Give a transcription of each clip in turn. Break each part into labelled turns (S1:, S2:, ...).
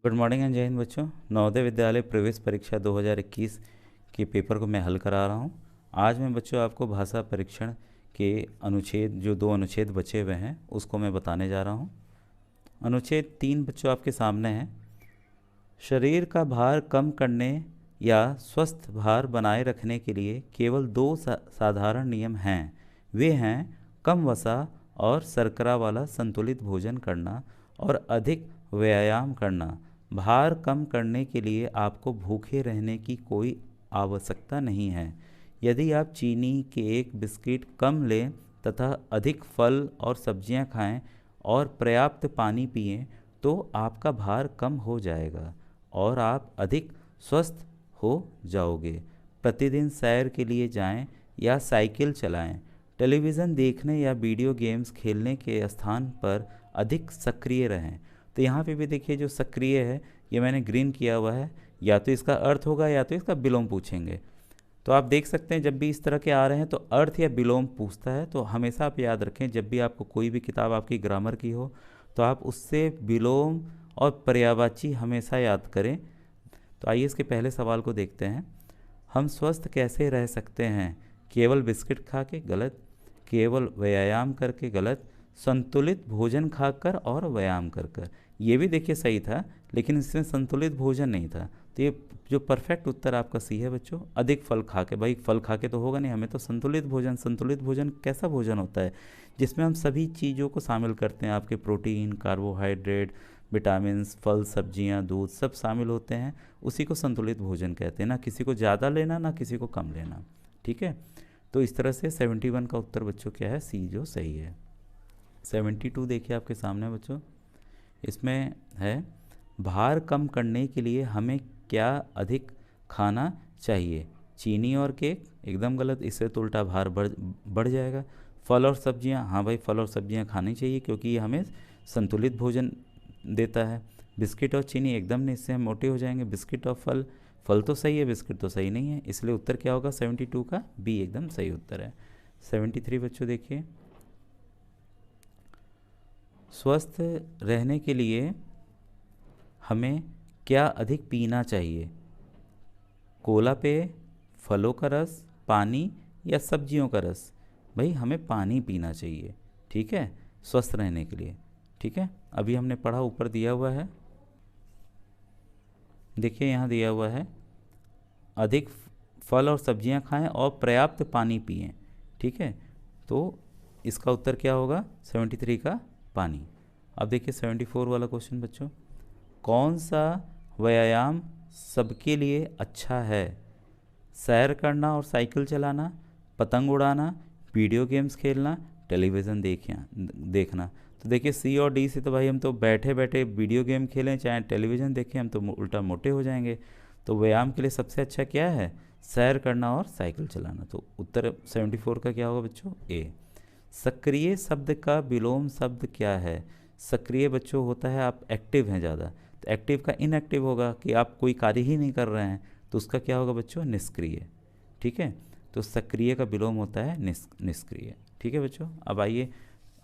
S1: Good morning and जय हिंद बच्चों। नवोदय विद्यालय प्रवेश परीक्षा 2021 के पेपर को मैं हल करा रहा हूँ। आज मैं बच्चों आपको भाषा परीक्षण के अनुच्छेद जो 2 अनुच्छेद बचे हुए हैं उसको मैं बताने जा रहा हूँ। अनुच्छेद 3 बच्चों आपके सामने है। शरीर का भार कम करने या स्वस्थ भार बनाए रखने के लिए केवल दो साधारण नियम हैं। वे हैं कम वसा और शर्करा वाला संतुलित भोजन करना और अधिक व्यायाम करना। भार कम करने के लिए आपको भूखे रहने की कोई आवश्यकता नहीं है। यदि आप चीनी के एक बिस्किट कम लें तथा अधिक फल और सब्जियां खाएं और पर्याप्त पानी पिएं तो आपका भार कम हो जाएगा और आप अधिक स्वस्थ हो जाओगे। प्रतिदिन सैर के लिए जाएं या साइकिल चलाएं। टेलीविज़न देखने या वीडियो गेम्स खेलने के स्थान पर अधिक सक्रिय रहें। तो यहाँ पे भी देखिए जो सक्रिय है ये मैंने ग्रीन किया हुआ है, या तो इसका अर्थ होगा या तो इसका विलोम पूछेंगे। तो आप देख सकते हैं जब भी इस तरह के आ रहे हैं तो अर्थ या विलोम पूछता है, तो हमेशा आप याद रखें जब भी आपको कोई भी किताब आपकी ग्रामर की हो तो आप उससे विलोम और पर्यायवाची हमेशा याद करें। तो आइए इसके पहले सवाल को देखते हैं। हम स्वस्थ कैसे रह सकते हैं? केवल बिस्किट खा के? गलत। केवल व्यायाम करके? गलत। संतुलित भोजन खाकर और व्यायाम कर कर, ये भी देखिए सही था, लेकिन इसमें संतुलित भोजन नहीं था। तो ये जो परफेक्ट उत्तर आपका सी है बच्चों, अधिक फल खा के। भाई फल खा के तो होगा नहीं, हमें तो संतुलित भोजन। संतुलित भोजन कैसा भोजन होता है? जिसमें हम सभी चीज़ों को शामिल करते हैं, आपके प्रोटीन, कार्बोहाइड्रेट, विटामिन्स, फल, सब्जियां, दूध सब शामिल होते हैं, उसी को संतुलित भोजन कहते हैं। ना किसी को ज़्यादा लेना ना किसी को कम लेना, ठीक है। तो इस तरह से 71 का उत्तर बच्चों क्या है? सी जो सही है। 72 देखिए आपके सामने बच्चों, इसमें है भार कम करने के लिए हमें क्या अधिक खाना चाहिए? चीनी और केक? एकदम गलत, इससे तो उल्टा भार बढ़ जाएगा। फल और सब्जियां? हाँ भाई फल और सब्जियां खानी चाहिए क्योंकि ये हमें संतुलित भोजन देता है। बिस्किट और चीनी? एकदम नहीं, इससे हम मोटे हो जाएंगे। बिस्किट और फल? फल तो सही है, बिस्किट तो सही नहीं है, इसलिए उत्तर क्या होगा? 72 का बी एकदम सही उत्तर है। 73 बच्चों देखिए, स्वस्थ रहने के लिए हमें क्या अधिक पीना चाहिए? कोला पेय, फलों का रस, पानी या सब्जियों का रस? भाई हमें पानी पीना चाहिए, ठीक है, स्वस्थ रहने के लिए, ठीक है। अभी हमने पढ़ा, ऊपर दिया हुआ है, देखिए यहाँ दिया हुआ है अधिक फल और सब्जियां खाएं और पर्याप्त पानी पिएं, ठीक है। तो इसका उत्तर क्या होगा? 73 का पानी। अब देखिए 74 वाला क्वेश्चन बच्चों, कौन सा व्यायाम सबके लिए अच्छा है? सैर करना और साइकिल चलाना, पतंग उड़ाना, वीडियो गेम्स खेलना, टेलीविज़न देखना। तो देखिए सी और डी से तो भाई हम तो बैठे बैठे वीडियो गेम खेलें चाहे टेलीविज़न देखें हम तो उल्टा मोटे हो जाएंगे। तो व्यायाम के लिए सबसे अच्छा क्या है? सैर करना और साइकिल चलाना। तो उत्तर 74 का क्या होगा बच्चों? ए। सक्रिय शब्द का विलोम शब्द क्या है? सक्रिय बच्चों होता है आप एक्टिव हैं ज़्यादा, तो एक्टिव का इनएक्टिव होगा कि आप कोई कार्य ही नहीं कर रहे हैं, तो उसका क्या होगा बच्चों? निष्क्रिय, ठीक है। तो सक्रिय का विलोम होता है निष्क्रिय, ठीक है बच्चों। अब आइए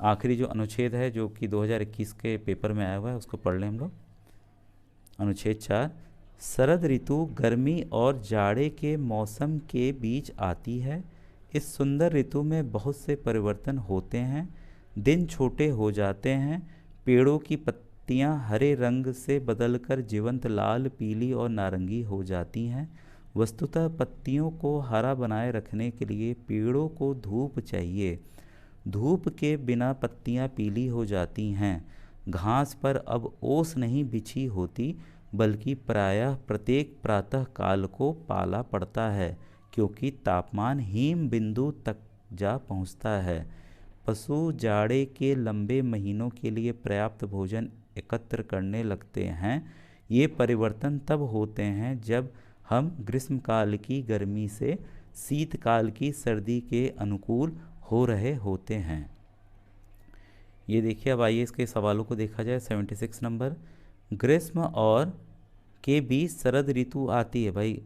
S1: आखिरी जो अनुच्छेद है जो कि 2021 के पेपर में आया हुआ है उसको पढ़ लें हम लोग। अनुच्छेद 4, शरद ऋतु गर्मी और जाड़े के मौसम के बीच आती है। इस सुंदर ऋतु में बहुत से परिवर्तन होते हैं, दिन छोटे हो जाते हैं, पेड़ों की पत्तियां हरे रंग से बदलकर जीवंत लाल, पीली और नारंगी हो जाती हैं। वस्तुतः पत्तियों को हरा बनाए रखने के लिए पेड़ों को धूप चाहिए। धूप के बिना पत्तियां पीली हो जाती हैं। घास पर अब ओस नहीं बिछी होती, बल्कि प्रायः प्रत्येक प्रातः काल को पाला पड़ता है क्योंकि तापमान हिम बिंदु तक जा पहुंचता है। पशु जाड़े के लंबे महीनों के लिए पर्याप्त भोजन एकत्र करने लगते हैं। ये परिवर्तन तब होते हैं जब हम ग्रीष्मकाल की गर्मी से शीतकाल की सर्दी के अनुकूल हो रहे होते हैं। ये देखिए, अब आइए इसके सवालों को देखा जाए। 76 नंबर, ग्रीष्म और के बीच शरद ऋतु आती है। भाई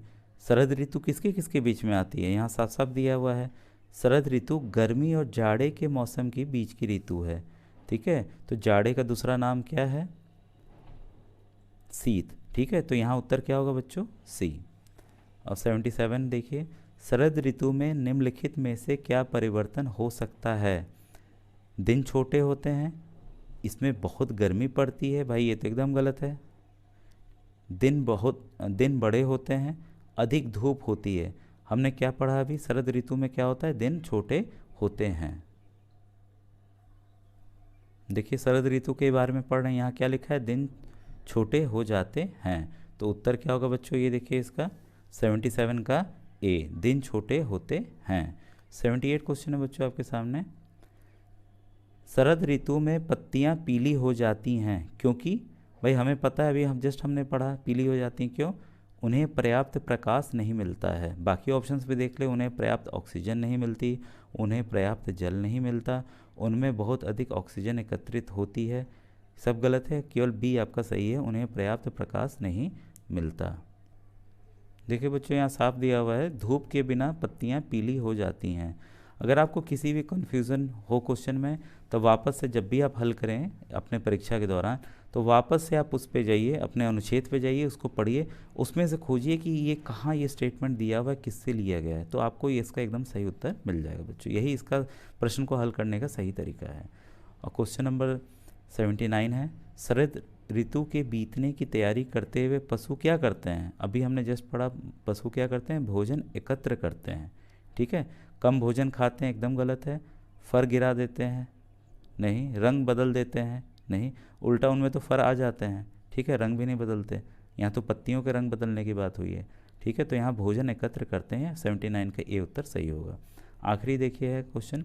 S1: शरद ऋतु किसके किसके बीच में आती है? यहाँ साफ साफ दिया हुआ है, शरद ऋतु गर्मी और जाड़े के मौसम के बीच की ऋतु है, ठीक है। तो जाड़े का दूसरा नाम क्या है? शीत, ठीक है। तो यहाँ उत्तर क्या होगा बच्चों? सी। और 77 देखिए, शरद ऋतु में निम्नलिखित में से क्या परिवर्तन हो सकता है? दिन छोटे होते हैं, इसमें बहुत गर्मी पड़ती है, भाई ये तो एकदम गलत है। दिन बड़े होते हैं, अधिक धूप होती है। हमने क्या पढ़ा अभी? शरद ऋतु में क्या होता है? दिन छोटे होते हैं। देखिए शरद ऋतु के बारे में पढ़ रहे हैं, यहाँ क्या लिखा है? दिन छोटे हो जाते हैं। तो उत्तर क्या होगा बच्चों? ये देखिए इसका 77 का ए, दिन छोटे होते हैं। 78 क्वेश्चन है बच्चों आपके सामने। शरद ऋतु में पत्तियां पीली हो जाती हैं क्योंकि, भाई हमें पता है, अभी हमने पढ़ा पीली हो जाती हैं क्यों? उन्हें पर्याप्त प्रकाश नहीं मिलता है। बाकी ऑप्शंस भी देख ले, उन्हें पर्याप्त ऑक्सीजन नहीं मिलती, उन्हें पर्याप्त जल नहीं मिलता, उनमें बहुत अधिक ऑक्सीजन एकत्रित होती है। सब गलत है, केवल बी आपका सही है, उन्हें पर्याप्त प्रकाश नहीं मिलता। देखिए बच्चों यहाँ साफ दिया हुआ है, धूप के बिना पत्तियाँ पीली हो जाती हैं। अगर आपको किसी भी कन्फ्यूज़न हो क्वेश्चन में, तो वापस से जब भी आप हल करें अपने परीक्षा के दौरान, तो वापस से आप उस पे जाइए, अपने अनुच्छेद पे जाइए, उसको पढ़िए, उसमें से खोजिए कि ये कहाँ ये स्टेटमेंट दिया हुआ है, किससे लिया गया है, तो आपको ये इसका एकदम सही उत्तर मिल जाएगा बच्चों। यही इसका प्रश्न को हल करने का सही तरीका है। और क्वेश्चन नंबर 79 है, शरद ऋतु के बीतने की तैयारी करते हुए पशु क्या करते हैं? अभी हमने जस्ट पढ़ा, पशु क्या करते हैं? भोजन एकत्र करते हैं, ठीक है। कम भोजन खाते हैं, एकदम गलत है। फर गिरा देते हैं, नहीं। रंग बदल देते हैं, नहीं। उल्टा उनमें तो फर आ जाते हैं, ठीक है, रंग भी नहीं बदलते। यहाँ तो पत्तियों के रंग बदलने की बात हुई है, ठीक है। तो यहाँ भोजन एकत्र करते हैं, 79 का ए उत्तर सही होगा। आखिरी देखिए है क्वेश्चन,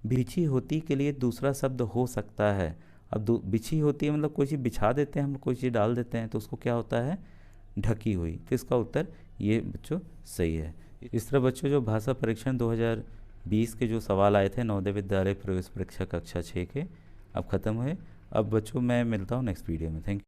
S1: बिछी होती के लिए दूसरा शब्द हो सकता है। अब बिछी होती है मतलब कोई चीज़ बिछा देते हैं हम, कोई चीज़ डाल देते हैं, तो उसको क्या होता है? ढकी हुई। तो इसका उत्तर ये बच्चों सही है। इस तरह बच्चों जो भाषा परीक्षण 2020 के जो सवाल आए थे नवोदय विद्यालय प्रवेश परीक्षा कक्षा 6 के, अब ख़त्म हुए। अब बच्चों मैं मिलता हूँ नेक्स्ट वीडियो में। Thank you.